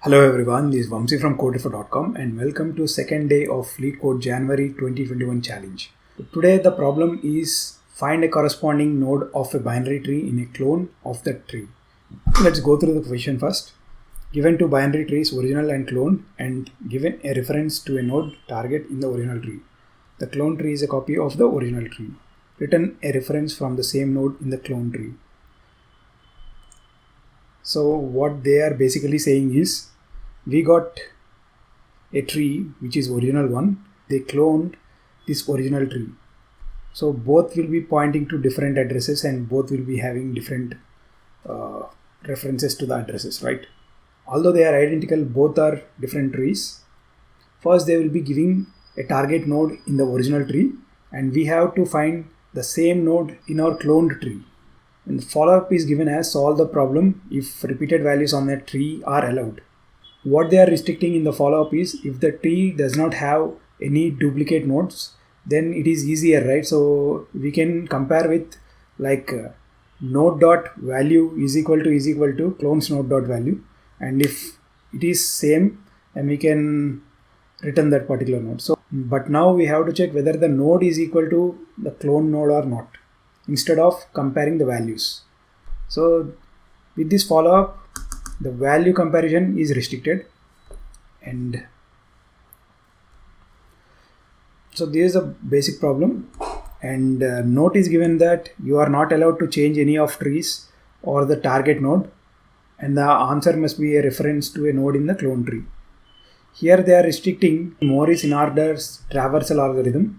Hello everyone, this is Vamsi from Codeinfo.com and welcome to second day of LeetCode January 2021 challenge. Today the problem is find a corresponding node of a binary tree in a clone of that tree. Let's go through the question first. Given two binary trees, original and clone, and given a reference to a node target in the original tree. The clone tree is a copy of the original tree. Return a reference from the same node in the clone tree. So what they are basically saying is, we got a tree which is original one, they cloned this original tree. So both will be pointing to different addresses and both will be having different references to the addresses, right? Although they are identical, both are different trees. First they will be giving a target node in the original tree and we have to find the same node in our cloned tree. And the follow-up is given as solve the problem if repeated values on that tree are allowed. What they are restricting in the follow-up is if the tree does not have any duplicate nodes, then it is easier, right? So we can compare with like node dot value is equal to clones node dot value, and if it is same, then we can return that particular node. So but now we have to check whether the node is equal to the clone node or not, instead of comparing the values. So with this follow-up, the value comparison is restricted, and so this is a basic problem. And note is given that you are not allowed to change any of trees or the target node, and the answer must be a reference to a node in the clone tree. Here they are restricting Morris in-order's traversal algorithm,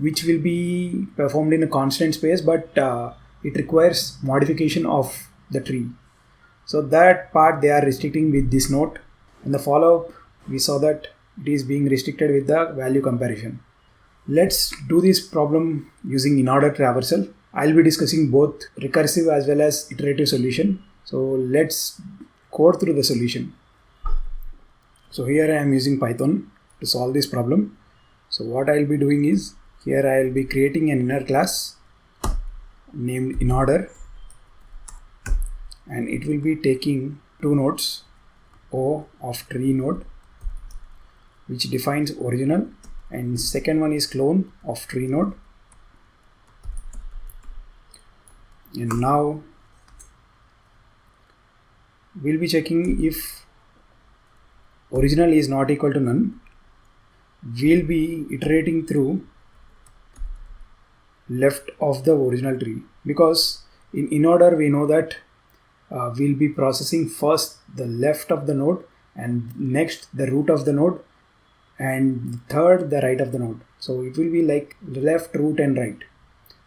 which will be performed in a constant space, but it requires modification of the tree. So that part they are restricting with this note. In the follow-up, we saw that it is being restricted with the value comparison. Let's do this problem using in-order traversal. I'll be discussing both recursive as well as iterative solution. So let's code through the solution. So here I am using Python to solve this problem. So what I'll be doing is, here I'll be creating an inner class named in-order, and it will be taking two nodes, O of tree node, which defines original, and second one is clone of tree node. And now we'll be checking if original is not equal to none. We'll be iterating through left of the original tree, because in order we know that we'll be processing first the left of the node, and next the root of the node, and third the right of the node. So it will be like left, root and right.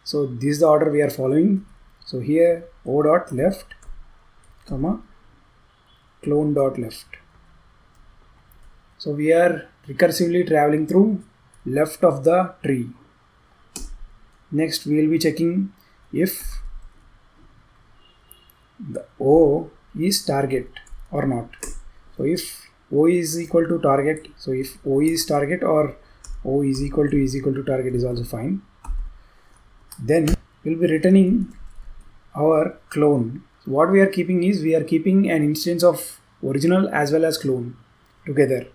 So this is the order we are following. So here O dot left, comma, clone dot left. So we are recursively traveling through left of the tree. Next we will be checking if the O is target or not. So if O is equal to target, so if O is target or O is equal to target is also fine. Then we'll be returning our clone. So what we are keeping is, we are keeping an instance of original as well as clone together,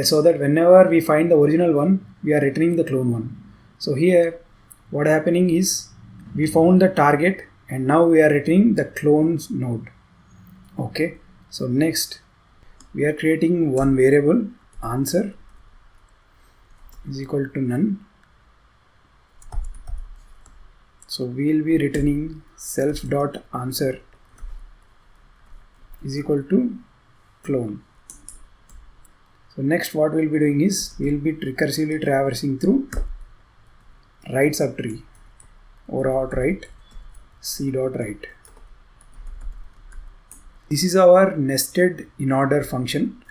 so that whenever we find the original one, we are returning the clone one. So here what happening is, we found the target and now we are returning the clones node. Okay, so next we are creating one variable, answer is equal to none. So we will be returning self dot answer is equal to clone. So next what we'll be doing is, we'll be recursively traversing through right subtree, O dot right, C dot right. This is our nested in-order function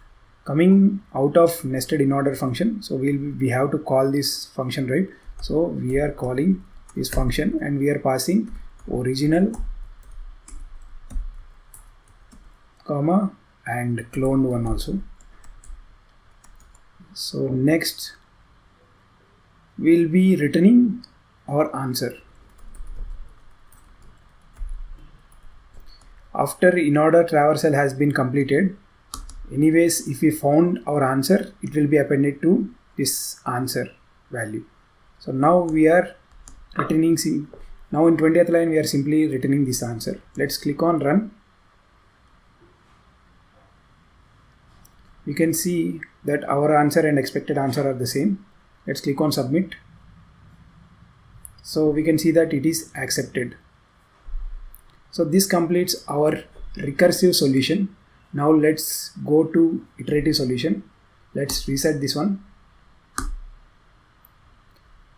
coming out of nested in-order function. So we have to call this function, right? So we are calling this function and we are passing original, comma, and cloned one also. So next we'll be returning our answer. After in-order traversal has been completed, anyways, if we found our answer, it will be appended to this answer value. So now we are returning, now in 20th line we are simply returning this answer. Let's click on run. You can see that our answer and expected answer are the same. Let's click on submit. So we can see that it is accepted. So this completes our recursive solution. Now let's go to iterative solution. Let's reset this one.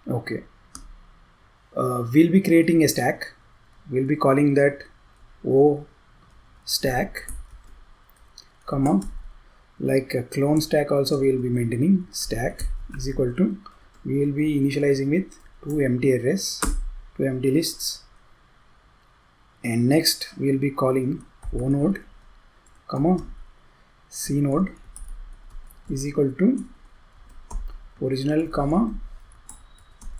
Okay. We'll be creating a stack. We'll be calling that O stack, comma, like a clone stack also we will be maintaining. Stack is equal to, we will be initializing with 2 empty arrays, 2 empty lists, and next we will be calling O node, comma, C node is equal to original, comma,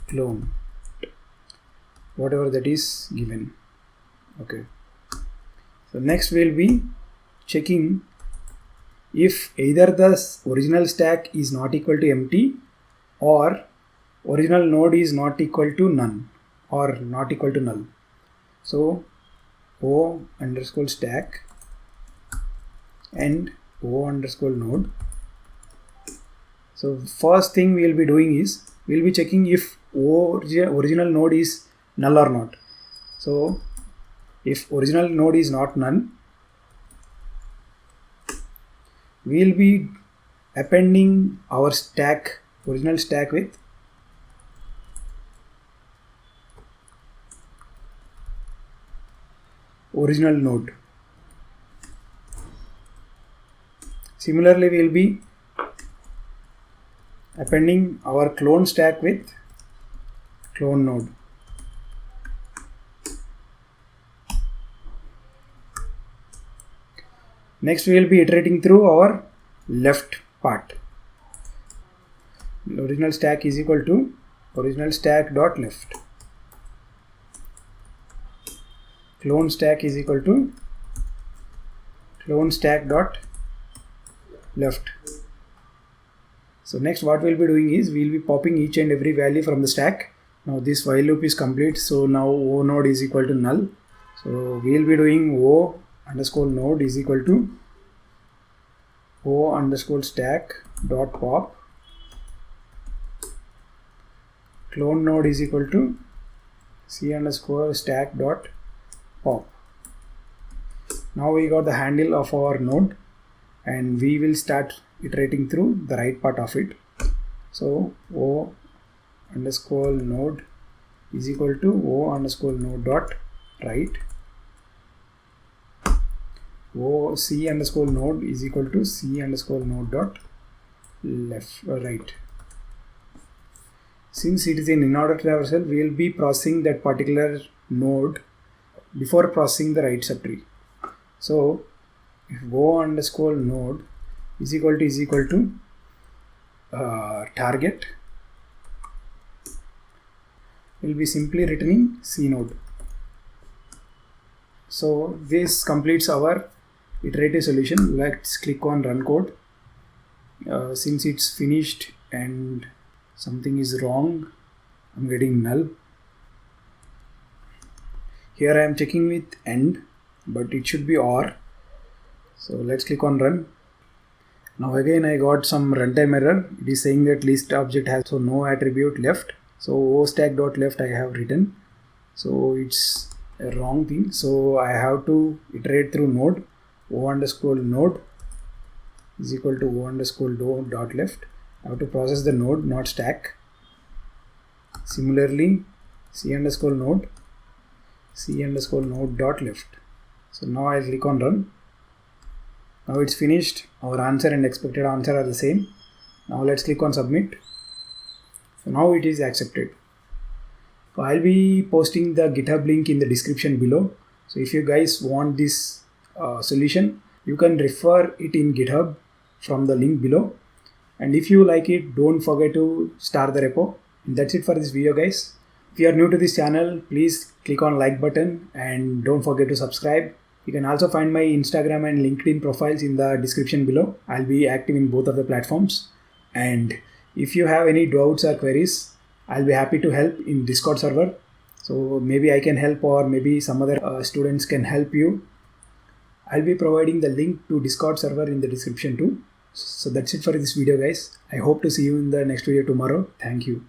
clone, whatever that is given. Okay. So next we will be checking if either the original stack is not equal to empty or original node is not equal to none or not equal to null. So O underscore stack and O underscore node. So first thing we will be doing is we will be checking if original node is null or not. So if original node is not none, we will be appending our stack, original stack, with original node. Similarly, we will be appending our clone stack with clone node. Next we will be iterating through our left part. Original stack is equal to original stack dot left. Clone stack is equal to clone stack dot left. So next what we will be doing is we will be popping each and every value from the stack. Now this while loop is complete, so now O node is equal to null. So we will be doing O underscore node is equal to O underscore stack dot pop. Clone node is equal to C underscore stack dot pop. Now we got the handle of our node and we will start iterating through the right part of it. So O underscore node is equal to O underscore node dot right. O C underscore node is equal to C underscore node dot left or right. Since it is an in-order traversal, we will be processing that particular node before processing the right subtree. So if O underscore node is equal to target, we will be simply returning C node. So this completes our iterative solution. Let's click on run code. Since it's finished and something is wrong, I'm getting null. Here I am checking with end, but it should be OR. So let's click on run. Now again I got some runtime error. It is saying that list object has so no attribute left. So O stack dot left I have written. So it's a wrong thing. So I have to iterate through node. O underscore node is equal to O underscore node dot left. I have to process the node, not stack. Similarly, C underscore node dot left. So now I click on run. Now it's finished. Our answer and expected answer are the same. Now let's click on submit. So now it is accepted. So I'll be posting the GitHub link in the description below. So if you guys want this solution, you can refer it in GitHub from the link below. And if you like it, don't forget to star the repo. And that's it for this video, guys. If you are new to this channel, please click on like button and don't forget to subscribe. You can also find my Instagram and LinkedIn profiles in the description below. I'll be active in both of the platforms. And if you have any doubts or queries, I'll be happy to help in Discord server. So maybe I can help, or maybe some other students can help you. I'll be providing the link to Discord server in the description too. So that's it for this video, guys. I hope to see you in the next video tomorrow. Thank you.